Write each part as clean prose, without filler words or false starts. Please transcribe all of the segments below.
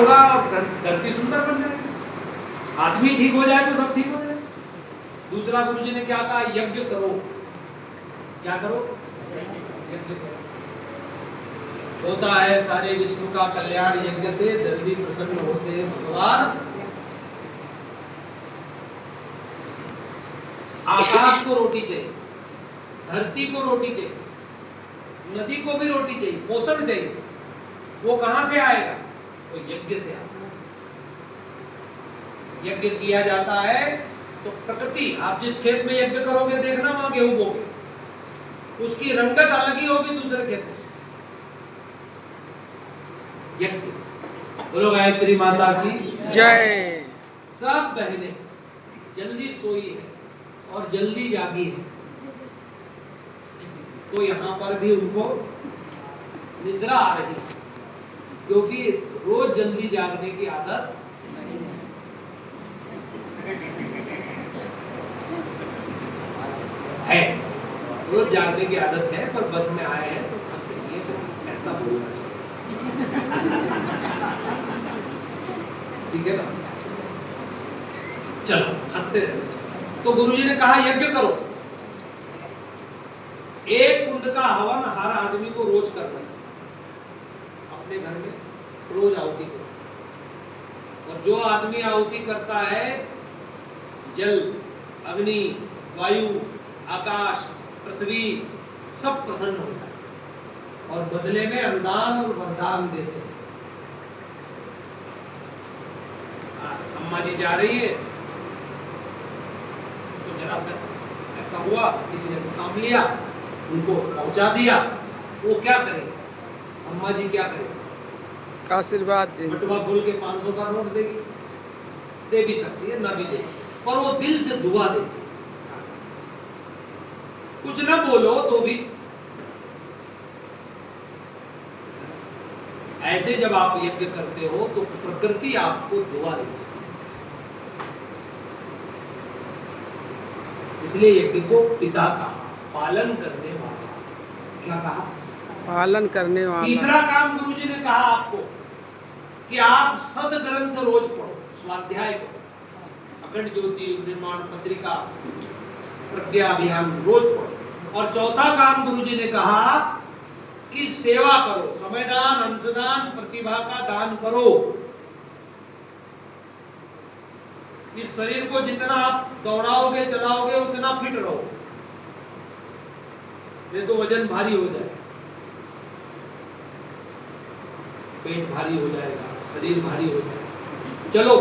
होगा और धरती सुंदर बन जाएगी। आदमी ठीक हो जाए तो सब ठीक हो जाए। दूसरा गुरु जी ने क्या कहा, यज्ञ करो। क्या करो? यज्ञ करो। होता है सारे विश्व का कल्याण यज्ञ से, जल्दी प्रसन्न होते हैं भगवान। आकाश को रोटी चाहिए, धरती को रोटी चाहिए, नदी को भी रोटी चाहिए, पोषण चाहिए। वो कहां से आएगा? वो यज्ञ से आता है। यज्ञ किया जाता है तो प्रकृति, आप जिस खेत में यज्ञ करोगे देखना वहां गेहूं बोगे, उसकी रंगत अलग ही होगी दूसरे खेत में। यज्ञ। बोलो गायत्री माता की जय। सब बहनें जल्दी सोई है और जल्दी जागी है, तो यहाँ पर भी उनको निद्रा आ रही है, क्योंकि रोज जल्दी जागने की आदत नहीं है। रोज जागने की आदत है, पर बस में आए हैं तो थक गई है, तो ऐसा बोलना चाहिए। ठीक है ना? चलो हंसते रहते। तो गुरुजी ने कहा यज्ञ करो। एक कुंड का हवन हर आदमी को रोज करना चाहिए। अपने घर में रोज आहुति करो। और जो आदमी आहुति करता है, जल, अग्नि, वायु, आकाश, पृथ्वी सब प्रसन्न हो जाए और बदले में अनुदान और वरदान देते हैं। अम्मा जी जा रही है तो जरा सा ऐसा हुआ, किसी ने काम लिया, उनको पहुंचा दिया, वो क्या करेंगे? अम्मा जी क्या करेंगे? आशीर्वाद देंगे। बटुआ खोल के 500 का नोट देगी, दे भी सकती है, ना भी देगी, पर वो दिल से दुआ देगी। कुछ ना बोलो तो भी। ऐसे जब आप यज्ञ करते हो तो प्रकृति आपको दुआ देती है। इसलिए यज्ञ को पिता का पालन करने वाला। क्या कहा? पालन करने वाला। तीसरा काम गुरुजी ने कहा आपको कि आप सदग्रंथ रोज पढ़ो, स्वाध्याय करो, अखंड ज्योति निर्माण पत्रिका, प्रज्ञा अभियान रोज पढ़ो। और चौथा काम गुरुजी ने कहा कि सेवा करो, समयदान, अंशदान, प्रतिभा का दान करो। इस शरीर को जितना आप दौड़ाओगे चलाओगे उतना फिट रहो, नहीं तो वजन भारी हो जाए, पेट भारी हो जाएगा, शरीर भारी हो जाएगा। चलो,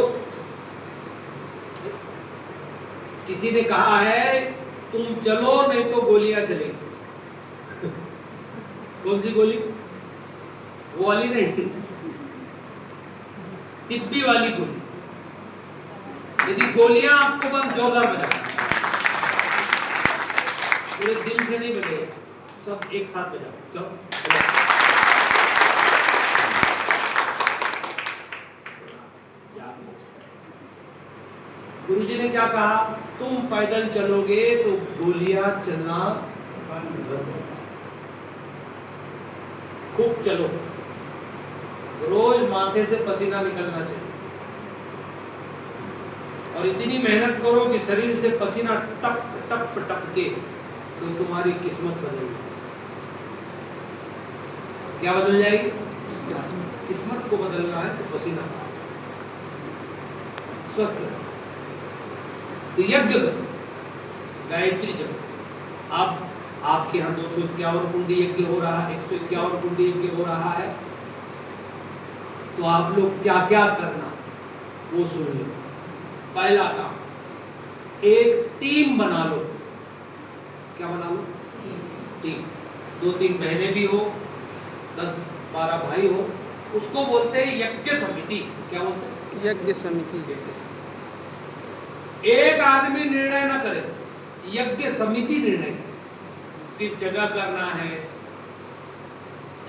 किसी ने कहा है तुम चलो नहीं तो गोलियां चलेगी। कौन सी गोली? वो वाली नहीं, टिब्बी वाली गोली। यदि गोलियां आपको बंद जोरदार बजाए, पूरे दिल से नहीं बजेगा, सब एक साथ बजाओ। चलो गुरुजी ने क्या कहा? तुम पैदल चलोगे तो गोलियां चलना बंद हो। खूब चलो, रोज माथे से पसीना निकलना चाहिए और इतनी मेहनत करो कि शरीर से पसीना टप टप टपके तो तुम्हारी किस्मत बदल जाएगी। क्या बदल जाएगी? किस्मत को बदलना है तो पसीना स्वस्थ रहो। तो यज्ञ करो, गायत्री जपो। आप आपके यहाँ 251 कुंडी यज्ञ हो रहा है, 151 कुंडी यज्ञ हो रहा है, तो आप लोग क्या क्या करना वो सुन लो। पहला काम, एक टीम बना लो। क्या बना लो? टीम। 2-3 बहनें भी हो, 10-12 भाई हो, उसको बोलते हैं यज्ञ समिति। क्या बोलते हैं? यज्ञ समिति। एक आदमी निर्णय न करे, यज्ञ समिति निर्णय करे। किस जगह करना है,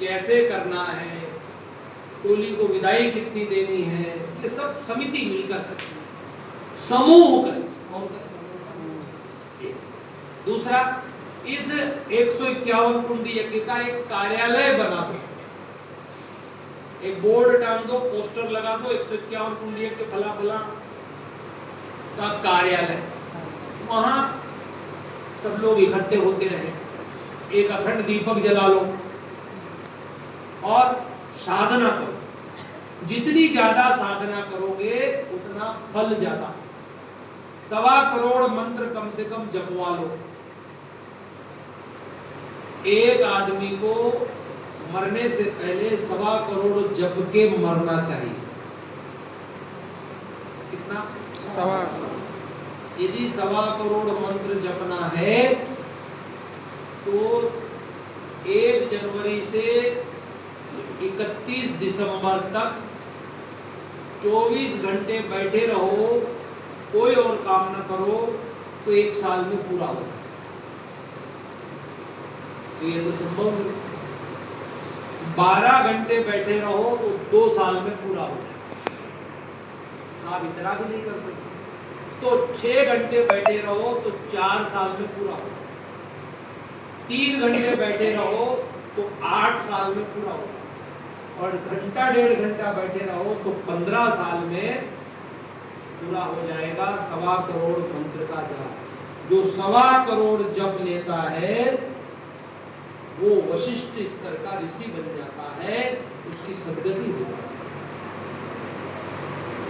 कैसे करना है, टोली को विदाई कितनी देनी है, ये सब समिति मिलकर करे, समूह करे। कौन करे? दूसरा, इस 151 कुंडी यज्ञ का एक कार्यालय बना दो। एक बोर्ड टांग दो, पोस्टर लगा दो, 151 कुंडी के फला फला का कार्यालय, वहां सब लोग इकट्ठे होते रहे, एक अखंड दीपक जला लो और साधना करो। जितनी ज्यादा साधना करोगे उतना फल ज्यादा। 1.25 करोड़ मंत्र कम से कम जपवा लो। एक आदमी को मरने से पहले 1.25 करोड़ जप के मरना चाहिए। कितना? 1.25। यदि 1.25 करोड़ मंत्र जपना है तो 1 जनवरी से 31 दिसंबर तक 24 घंटे बैठे रहो, कोई और काम न करो, तो 1 साल में पूरा होगा। तो ये तो संभव नहीं। 12 घंटे बैठे रहो तो 2 साल में पूरा हो जाए। आप इतना भी नहीं कर सकते। तो 6 घंटे बैठे रहो तो 4 साल में पूरा हो जाए। 3 घंटे बैठे रहो तो 8 साल में पूरा हो जाए। और घंटा 1.5 घंटा बैठे रहो तो 15 साल में पूरा हो जाएगा 1.25 करोड़ मंत्र का जाप। जो 1.25 करोड़ जप लेता है वो वशिष्ठ स्तर का ऋषि बन जाता है, उसकी सदगति हो जाती है।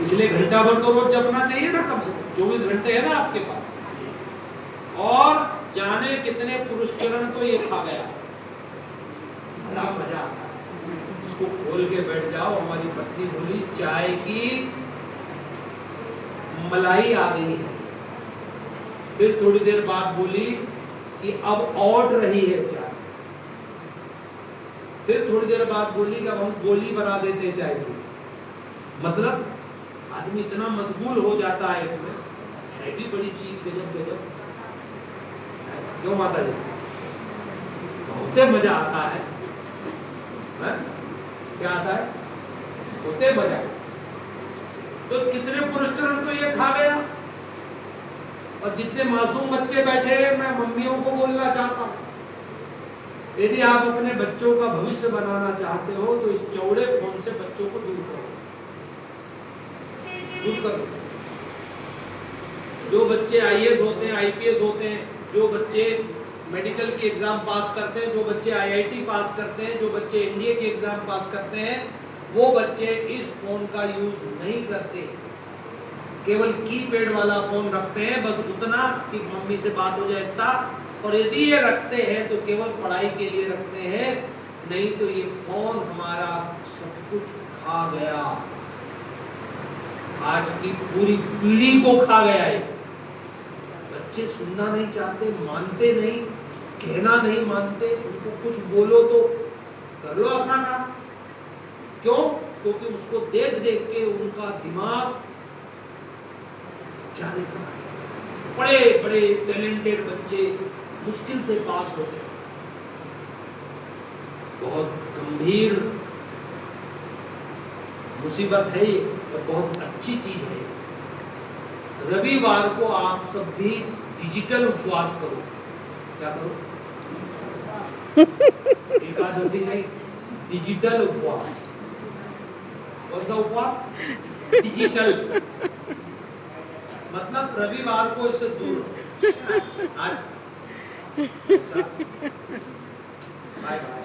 इसलिए घंटा भर तो रोज जपना चाहिए ना, कम से कम 24 घंटे है ना आपके पास। और जाने कितने पुरुष चरण तो ये खा गया, बड़ा मजा आता है। इसको खोल के बैठ जाओ। हमारी पत्नी बोली चाय की मलाई आ गई है। फिर थोड़ी देर बाद बोली कि अब औट रही है चाय। फिर थोड़ी देर बाद बोली कि अब हम गोली बना देते चाय की। मतलब आदमी इतना मशगूल हो जाता है इसमें। है भी बड़ी चीज, गजब गजब। क्यों माता जी? बहुत मजा आता है, क्या आता है? होते मजा। तो कितने पुरुष चरण तो ये खा गया। और जितने मासूम बच्चे बैठे, मैं मम्मियों को बोलना चाहता हूँ, यदि आप अपने बच्चों का भविष्य बनाना चाहते हो तो इस चौड़े फोन से बच्चों को दूर करो, दूर करो। जो बच्चे आईएएस होते हैं, आईपीएस होते हैं, जो बच्चे मेडिकल की एग्जाम पास करते हैं, जो बच्चे आईआईटी पास करते हैं, जो बच्चे एनडीए की एग्जाम पास करते हैं, वो बच्चे इस फोन का यूज नहीं करते। केवल कीपैड वाला फोन रखते हैं, बस उतना कि मम्मी से बात हो जाए इतना। और यदि ये रखते हैं तो केवल पढ़ाई के लिए रखते हैं, नहीं तो ये फोन हमारा सब कुछ खा गया। आज की पूरी पीढ़ी को खा गया है। बच्चे सुनना नहीं चाहते, मानते नहीं, कहना नहीं मानते। उनको कुछ बोलो तो कर लो अपना काम। क्यों? क्योंकि उसको देख देख के उनका दिमाग जाने का। बड़े बड़े टैलेंटेड बच्चे मुश्किल से पास होते हैं। बहुत गंभीर मुसीबत है ये, और बहुत अच्छी चीज है। रविवार को आप सब भी डिजिटल उपवास करो। क्या करो? एकादशी नहीं, डिजिटल उपवास। कौन सा उपवास? डिजिटल। मतलब रविवार को इससे दूर। आज बाय बाय।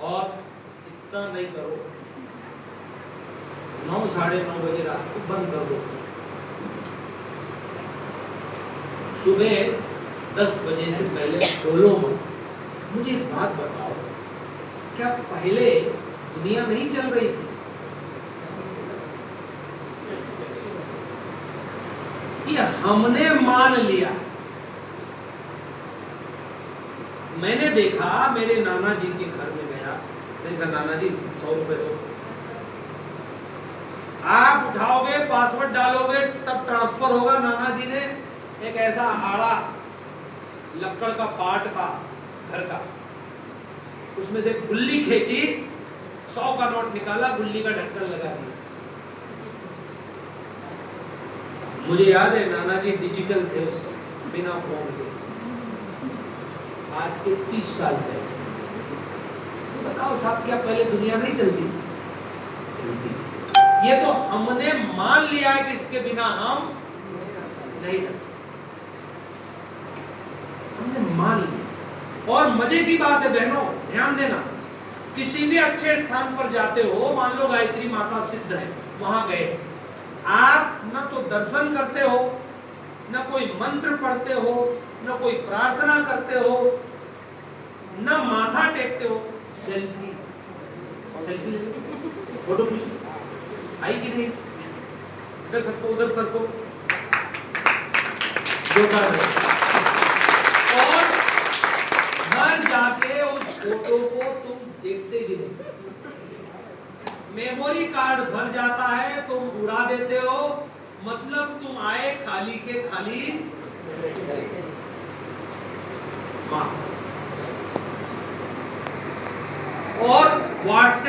और इतना नहीं करो, 9 साढ़े 9 बजे रात को बंद कर दो। सुबह 10 बजे से पहले खोलो मत। मुझे एक बात बताओ, क्या पहले दुनिया नहीं चल रही थी? ये हमने मान लिया। मैंने देखा, मेरे नाना जी के घर में गया, मैंने कहा नाना जी 100 रुपए दो। आप उठाओगे, पासवर्ड डालोगे, तब ट्रांसफर होगा। नाना जी ने एक ऐसा आड़ा लकड़ का पार्ट था घर का, उसमें से गुल्ली खींची, 100 का नोट निकाला, गुल्ली का ढक्कन लगा दिया। मुझे याद है नाना जी डिजिटल थे उस समय। बिना फोन के, आज के 30 साल पहले। तो बताओ साहब, क्या पहले दुनिया नहीं चलती थी? चलती थी। ये तो हमने मान लिया है कि इसके बिना हम नहीं रहते, हमने मान लिया। और मजे की बात है बहनों, ध्यान देना, किसी भी अच्छे स्थान पर जाते हो, मान लो गायत्री माता सिद्ध है, वहां गए, आप न तो दर्शन करते हो, न कोई मंत्र पढ़ते हो, न कोई प्रार्थना करते हो, न माथा टेकते हो, सेल्फी सेल्फी ले लो, फोटो खींचो, आई कि नहीं? इधर सबको, उधर सबको, जो कर रहे। और घर जाके उस फोटो को तुम देखते भी नहीं, मेमोरी कार्ड भर जाता है, तुम उड़ा देते हो, मतलब तुम आए खाली के खाली। और व्हाट्सएप